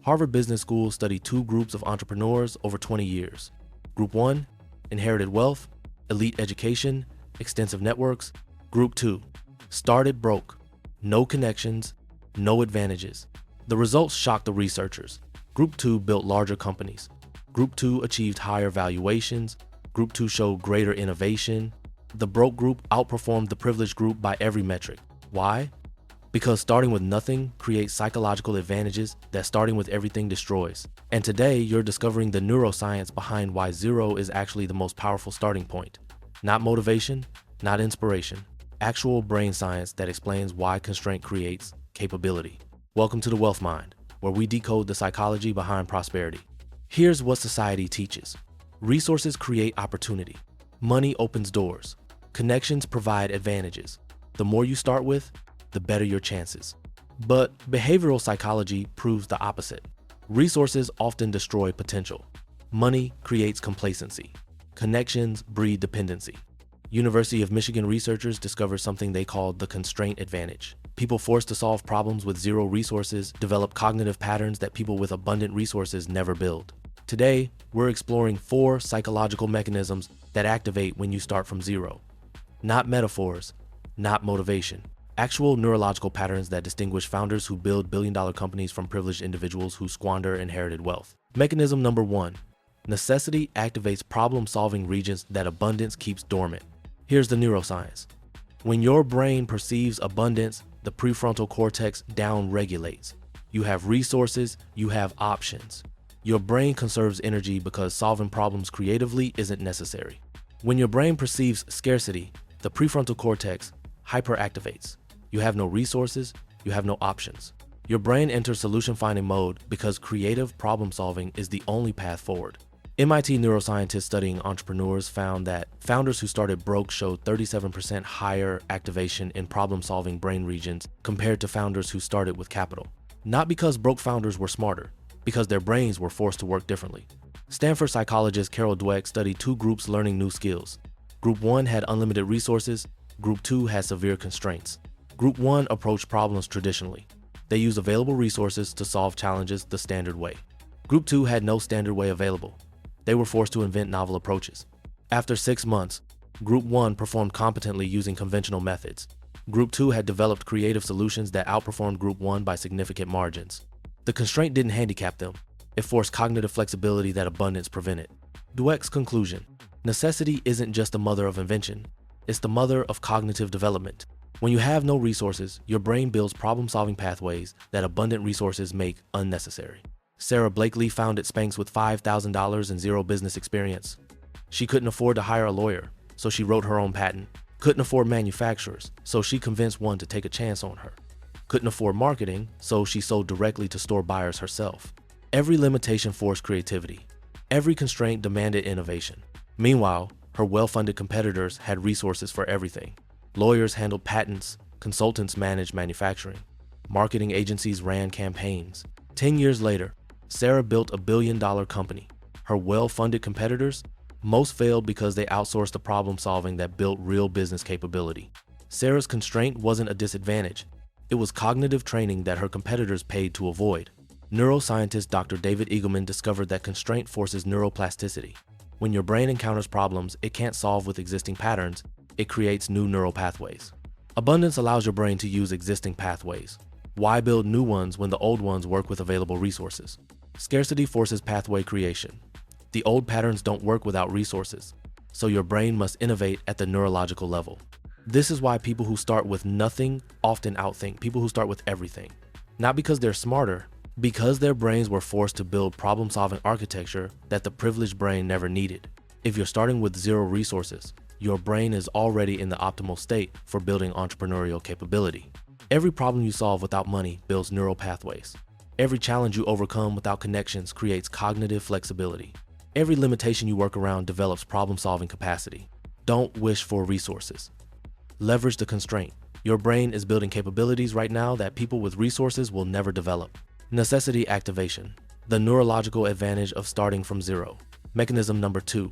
Harvard Business School studied two groups of entrepreneurs over 20 years. Group 1, inherited wealth, elite education, extensive networks. Group 2, started broke, no connections, no advantages. The results shocked the researchers. Group 2 built larger companies. Group 2 achieved higher valuations. Group 2 showed greater innovation. The broke group outperformed the privileged group by every metric. Why? Because starting with nothing creates psychological advantages that starting with everything destroys. And today, you're discovering the neuroscience behind why zero is actually the most powerful starting point. Not motivation, not inspiration. Actual brain science that explains why constraint creates capability. Welcome to the Wealth Mind, where we decode the psychology behind prosperity. Here's what society teaches. Resources create opportunity. Money opens doors. Connections provide advantages. The more you start with, the better your chances. But behavioral psychology proves the opposite. Resources often destroy potential. Money creates complacency. Connections breed dependency. University of Michigan researchers discovered something they called the constraint advantage. People forced to solve problems with zero resources develop cognitive patterns that people with abundant resources never build. Today, we're exploring 4 psychological mechanisms that activate when you start from zero. Not metaphors, not motivation. Actual neurological patterns that distinguish founders who build billion-dollar companies from privileged individuals who squander inherited wealth. Mechanism number 1. Necessity activates problem-solving regions that abundance keeps dormant. Here's the neuroscience. When your brain perceives abundance, the prefrontal cortex down-regulates. You have resources, you have options. Your brain conserves energy because solving problems creatively isn't necessary. When your brain perceives scarcity, the prefrontal cortex hyperactivates. You have no resources, you have no options. Your brain enters solution-finding mode because creative problem-solving is the only path forward. MIT neuroscientists studying entrepreneurs found that founders who started broke showed 37% higher activation in problem-solving brain regions compared to founders who started with capital. Not because broke founders were smarter, because their brains were forced to work differently. Stanford psychologist Carol Dweck studied two groups learning new skills. Group 1 had unlimited resources, Group 2 had severe constraints. Group 1 approached problems traditionally. They used available resources to solve challenges the standard way. Group 2 had no standard way available. They were forced to invent novel approaches. After 6 months, Group 1 performed competently using conventional methods. Group 2 had developed creative solutions that outperformed Group 1 by significant margins. The constraint didn't handicap them. It forced cognitive flexibility that abundance prevented. Dweck's conclusion: necessity isn't just the mother of invention, it's the mother of cognitive development. When you have no resources, your brain builds problem-solving pathways that abundant resources make unnecessary. Sara Blakely founded Spanx with $5,000 and zero business experience. She couldn't afford to hire a lawyer, so she wrote her own patent. Couldn't afford manufacturers, so she convinced one to take a chance on her. Couldn't afford marketing, so she sold directly to store buyers herself. Every limitation forced creativity. Every constraint demanded innovation. Meanwhile, her well-funded competitors had resources for everything. Lawyers handled patents, consultants managed manufacturing, marketing agencies ran campaigns. 10 years later, Sara built a billion-dollar company. Her well-funded competitors, most failed because they outsourced the problem-solving that built real business capability. Sara's constraint wasn't a disadvantage. It was cognitive training that her competitors paid to avoid. Neuroscientist Dr. David Eagleman discovered that constraint forces neuroplasticity. When your brain encounters problems it can't solve with existing patterns, it creates new neural pathways. Abundance allows your brain to use existing pathways. Why build new ones when the old ones work with available resources? Scarcity forces pathway creation. The old patterns don't work without resources, so your brain must innovate at the neurological level. This is why people who start with nothing often outthink people who start with everything. Not because they're smarter, because their brains were forced to build problem-solving architecture that the privileged brain never needed. If you're starting with zero resources, your brain is already in the optimal state for building entrepreneurial capability. Every problem you solve without money builds neural pathways. Every challenge you overcome without connections creates cognitive flexibility. Every limitation you work around develops problem-solving capacity. Don't wish for resources. Leverage the constraint. Your brain is building capabilities right now that people with resources will never develop. Necessity activation. The neurological advantage of starting from zero. Mechanism number 2.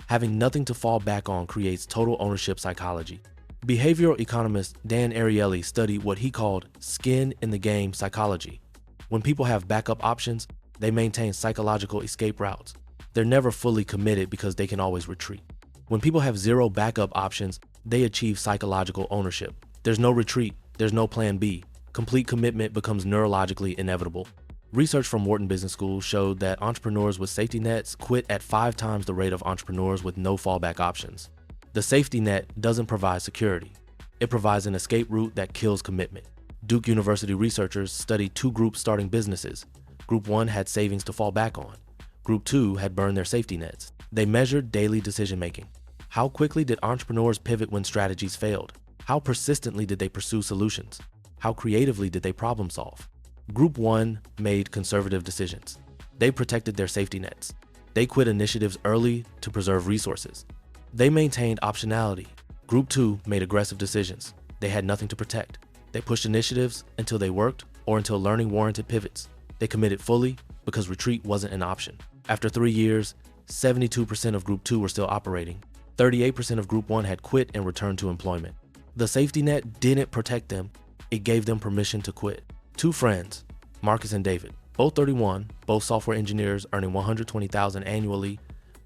Having nothing to fall back on creates total ownership psychology. Behavioral economist Dan Ariely studied what he called skin in the game psychology. When people have backup options, They maintain psychological escape routes. They're never fully committed because they can always retreat. When people have zero backup options, they achieve psychological ownership. There's no retreat, there's no plan B. Complete commitment becomes neurologically inevitable. Research from Wharton Business School showed that entrepreneurs with safety nets quit at 5 times the rate of entrepreneurs with no fallback options. The safety net doesn't provide security. It provides an escape route that kills commitment. Duke University researchers studied 2 groups starting businesses. Group 1 had savings to fall back on. Group 2 had burned their safety nets. They measured daily decision-making. How quickly did entrepreneurs pivot when strategies failed? How persistently did they pursue solutions? How creatively did they problem solve? Group 1 made conservative decisions. They protected their safety nets. They quit initiatives early to preserve resources. They maintained optionality. Group 2 made aggressive decisions. They had nothing to protect. They pushed initiatives until they worked or until learning warranted pivots. They committed fully because retreat wasn't an option. After 3 years, 72% of Group 2 were still operating. 38% of Group 1 had quit and returned to employment. The safety net didn't protect them. It gave them permission to quit. 2 friends, Marcus and David, both 31, both software engineers earning $120,000 annually,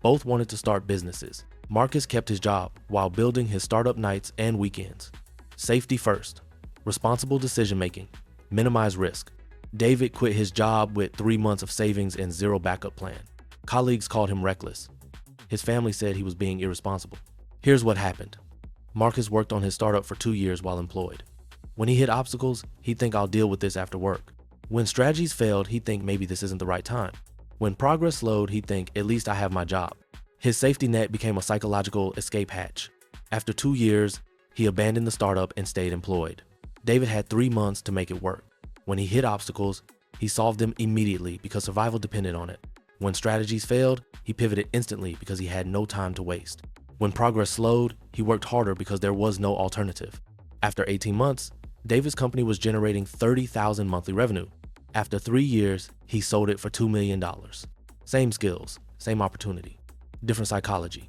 both wanted to start businesses. Marcus kept his job while building his startup nights and weekends. Safety first, responsible decision-making, minimize risk. David quit his job with 3 months of savings and 0 backup plan. Colleagues called him reckless. His family said he was being irresponsible. Here's what happened. Marcus worked on his startup for 2 years while employed. When he hit obstacles, he'd think I'll deal with this after work. When strategies failed, he'd think maybe this isn't the right time. When progress slowed, he'd think at least I have my job. His safety net became a psychological escape hatch. After 2 years, he abandoned the startup and stayed employed. David had 3 months to make it work. When he hit obstacles, he solved them immediately because survival depended on it. When strategies failed, he pivoted instantly because he had no time to waste. When progress slowed, he worked harder because there was no alternative. After 18 months, David's company was generating $30,000 monthly revenue. After 3 years, he sold it for $2 million. Same skills, same opportunity, different psychology.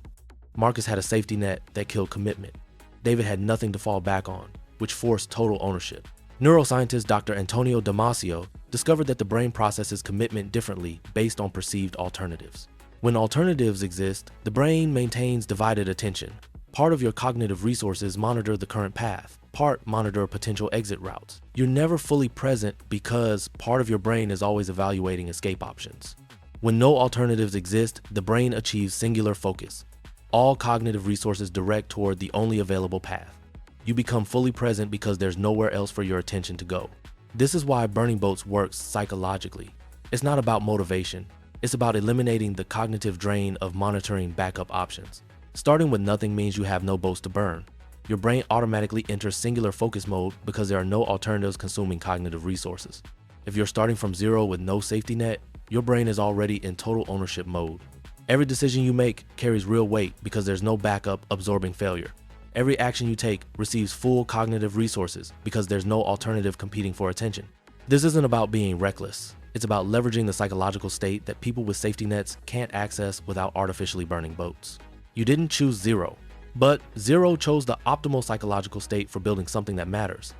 Marcus had a safety net that killed commitment. David had nothing to fall back on, which forced total ownership. Neuroscientist Dr. Antonio Damasio discovered that the brain processes commitment differently based on perceived alternatives. When alternatives exist, the brain maintains divided attention. Part of your cognitive resources monitor the current path. Part monitor potential exit routes. You're never fully present because part of your brain is always evaluating escape options. When no alternatives exist, the brain achieves singular focus. All cognitive resources direct toward the only available path. You become fully present because there's nowhere else for your attention to go. This is why burning boats works psychologically. It's not about motivation. It's about eliminating the cognitive drain of monitoring backup options. Starting with nothing means you have no boats to burn. Your brain automatically enters singular focus mode because there are no alternatives consuming cognitive resources. If you're starting from zero with no safety net, your brain is already in total ownership mode. Every decision you make carries real weight because there's no backup absorbing failure. Every action you take receives full cognitive resources because there's no alternative competing for attention. This isn't about being reckless. It's about leveraging the psychological state that people with safety nets can't access without artificially burning boats. You didn't choose zero, but zero chose the optimal psychological state for building something that matters.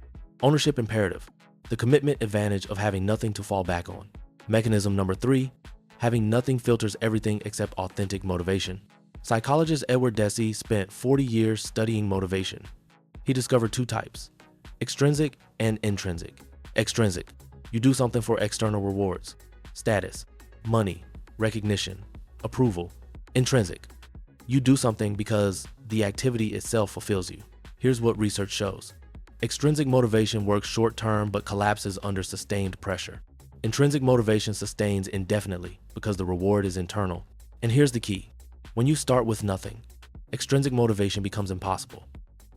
Ownership imperative, the commitment advantage of having nothing to fall back on. Mechanism number 3, having nothing filters everything except authentic motivation. Psychologist Edward Deci spent 40 years studying motivation. He discovered 2 types, extrinsic and intrinsic. Extrinsic, you do something for external rewards, status, money, recognition, approval. Intrinsic, you do something because the activity itself fulfills you. Here's what research shows. Extrinsic motivation works short-term but collapses under sustained pressure. Intrinsic motivation sustains indefinitely because the reward is internal. And here's the key. When you start with nothing, extrinsic motivation becomes impossible.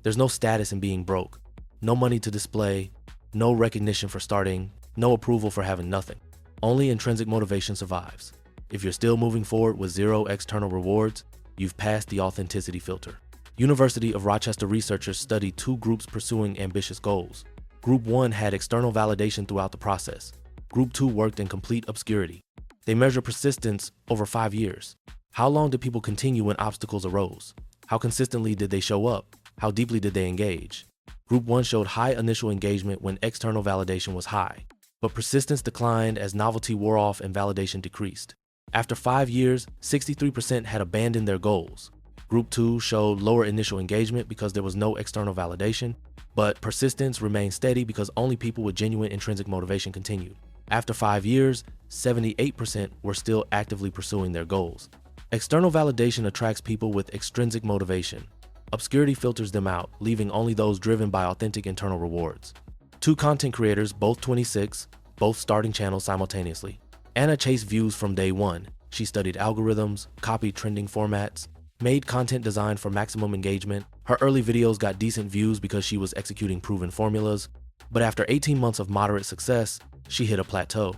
There's no status in being broke, no money to display, no recognition for starting, no approval for having nothing. Only intrinsic motivation survives. If you're still moving forward with 0 external rewards, you've passed the authenticity filter. University of Rochester researchers studied 2 groups pursuing ambitious goals. Group 1 had external validation throughout the process. Group 2 worked in complete obscurity. They measured persistence over 5 years. How long did people continue when obstacles arose? How consistently did they show up? How deeply did they engage? Group 1 showed high initial engagement when external validation was high, But persistence declined as novelty wore off and validation decreased. After 5 years, 63% had abandoned their goals. Group 2 showed lower initial engagement because there was no external validation, but persistence remained steady because only people with genuine intrinsic motivation continued. After 5 years, 78% were still actively pursuing their goals. External validation attracts people with extrinsic motivation. Obscurity filters them out, leaving only those driven by authentic internal rewards. 2 content creators, both 26, both starting channels simultaneously. Anna chased views from day one. She studied algorithms, copied trending formats, made content designed for maximum engagement. Her early videos got decent views because she was executing proven formulas. But after 18 months of moderate success, she hit a plateau.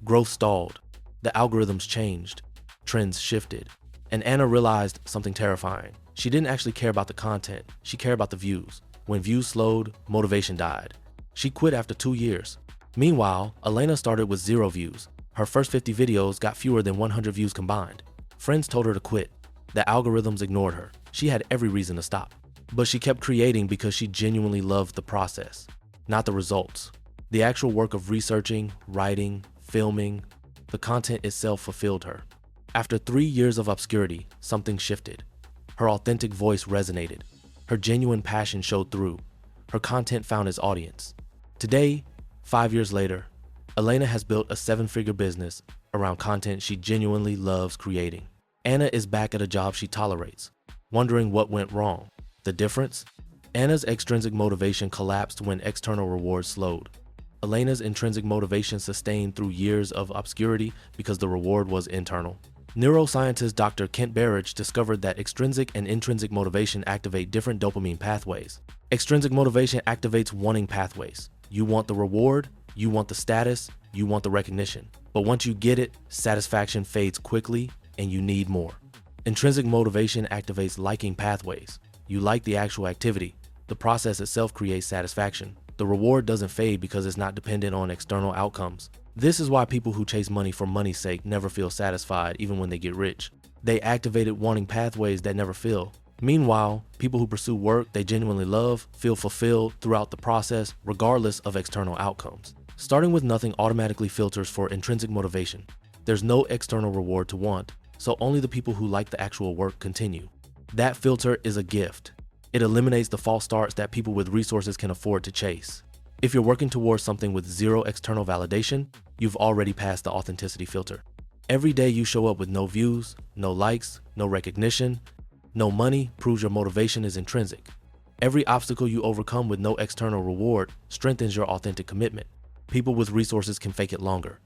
Growth stalled. The algorithms changed. Trends shifted. And Anna realized something terrifying. She didn't actually care about the content. She cared about the views. When views slowed, motivation died. She quit after 2 years. Meanwhile, Elena started with 0 views. Her first 50 videos got fewer than 100 views combined. Friends told her to quit. The algorithms ignored her. She had every reason to stop. But she kept creating because she genuinely loved the process, not the results. The actual work of researching, writing, filming, the content itself fulfilled her. After 3 years of obscurity, something shifted. Her authentic voice resonated. Her genuine passion showed through. Her content found its audience. Today, 5 years later, Elena has built a 7-figure business around content she genuinely loves creating. Anna is back at a job she tolerates, wondering what went wrong. The difference? Anna's extrinsic motivation collapsed when external rewards slowed. Elena's intrinsic motivation sustained through years of obscurity because the reward was internal. Neuroscientist Dr. Kent Berridge discovered that extrinsic and intrinsic motivation activate different dopamine pathways. Extrinsic motivation activates wanting pathways. You want the reward, you want the status, you want the recognition. But once you get it, satisfaction fades quickly and you need more. Intrinsic motivation activates liking pathways. You like the actual activity. The process itself creates satisfaction. The reward doesn't fade because it's not dependent on external outcomes. This is why people who chase money for money's sake never feel satisfied even when they get rich. They activated wanting pathways that never fill. Meanwhile, people who pursue work they genuinely love feel fulfilled throughout the process regardless of external outcomes. Starting with nothing automatically filters for intrinsic motivation. There's no external reward to want, so only the people who like the actual work continue. That filter is a gift. It eliminates the false starts that people with resources can afford to chase. If you're working towards something with 0 external validation, you've already passed the authenticity filter. Every day you show up with no views, no likes, no recognition, no money proves your motivation is intrinsic. Every obstacle you overcome with no external reward strengthens your authentic commitment. People with resources can fake it longer.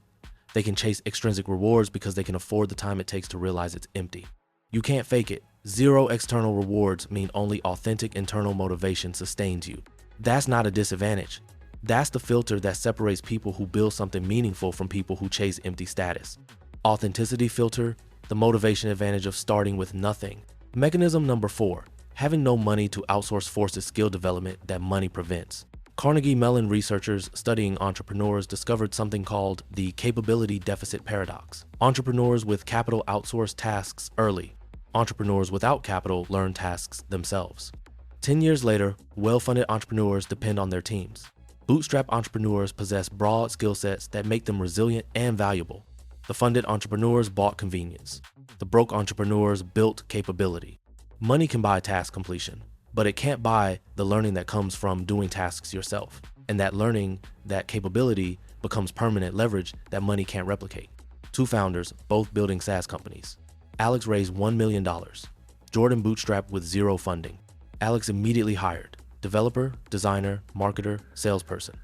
They can chase extrinsic rewards because they can afford the time it takes to realize it's empty. You can't fake it. 0 external rewards mean only authentic internal motivation sustains you. That's not a disadvantage. That's the filter that separates people who build something meaningful from people who chase empty status. Authenticity filter, the motivation advantage of starting with nothing. Mechanism number 4, having no money to outsource forces skill development that money prevents. Carnegie Mellon researchers studying entrepreneurs discovered something called the capability deficit paradox. Entrepreneurs with capital outsource tasks early. Entrepreneurs without capital learn tasks themselves. 10 years later, well-funded entrepreneurs depend on their teams. Bootstrap entrepreneurs possess broad skill sets that make them resilient and valuable. The funded entrepreneurs bought convenience. The broke entrepreneurs built capability. Money can buy task completion, but it can't buy the learning that comes from doing tasks yourself. And that learning, that capability, becomes permanent leverage that money can't replicate. 2 founders, both building SaaS companies. Alex raised $1 million. Jordan bootstrapped with 0 funding. Alex immediately hired developer, designer, marketer, salesperson.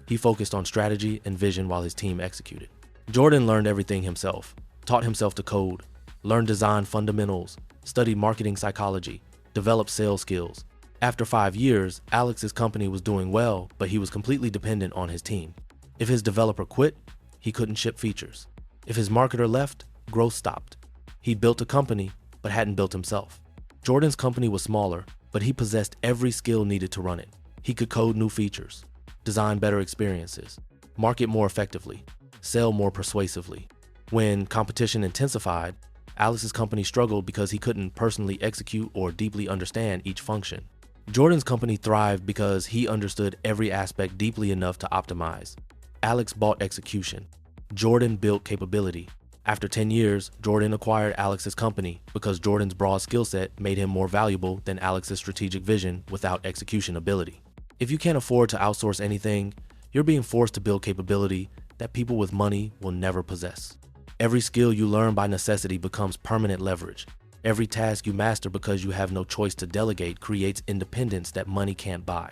He focused on strategy and vision while his team executed. Jordan learned everything himself, taught himself to code, learned design fundamentals, studied marketing psychology, developed sales skills. After 5 years, Alex's company was doing well, but he was completely dependent on his team. If his developer quit, he couldn't ship features. If his marketer left, growth stopped. He built a company, but hadn't built himself. Jordan's company was smaller, but he possessed every skill needed to run it. He could code new features, design better experiences, market more effectively, sell more persuasively. When competition intensified, Alex's company struggled because he couldn't personally execute or deeply understand each function. Jordan's company thrived because he understood every aspect deeply enough to optimize. Alex bought execution. Jordan built capability. After 10 years, Jordan acquired Alex's company because Jordan's broad skill set made him more valuable than Alex's strategic vision without execution ability. If you can't afford to outsource anything, you're being forced to build capability that people with money will never possess. Every skill you learn by necessity becomes permanent leverage. Every task you master because you have no choice to delegate creates independence that money can't buy.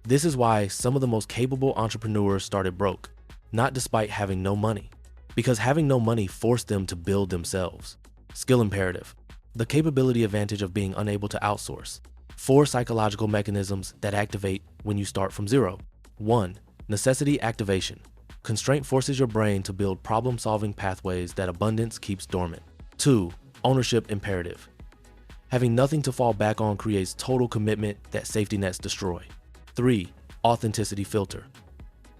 This is why some of the most capable entrepreneurs started broke, not despite having no money, because having no money forced them to build themselves. Skill imperative. The capability advantage of being unable to outsource. 4 psychological mechanisms that activate when you start from zero. 1. Necessity activation. Constraint forces your brain to build problem-solving pathways that abundance keeps dormant. 2. Ownership imperative. Having nothing to fall back on creates total commitment that safety nets destroy. 3. Authenticity filter.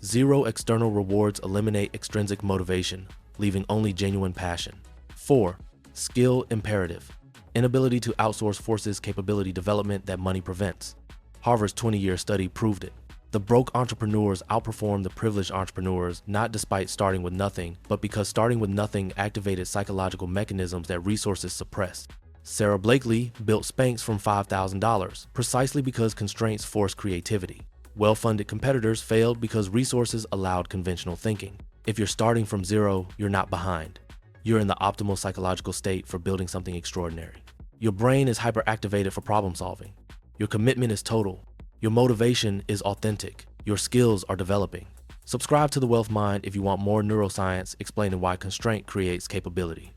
0 external rewards eliminate extrinsic motivation, leaving only genuine passion. 4. Skill imperative. Inability to outsource forces capability development that money prevents. Harvard's 20-year study proved it. The broke entrepreneurs outperformed the privileged entrepreneurs not despite starting with nothing, but because starting with nothing activated psychological mechanisms that resources suppressed. Sara Blakely built Spanx from $5,000 precisely because constraints forced creativity. Well-funded competitors failed because resources allowed conventional thinking. If you're starting from zero, you're not behind. You're in the optimal psychological state for building something extraordinary. Your brain is hyperactivated for problem solving. Your commitment is total. Your motivation is authentic. Your skills are developing. Subscribe to The Wealth Mind if you want more neuroscience explaining why constraint creates capability.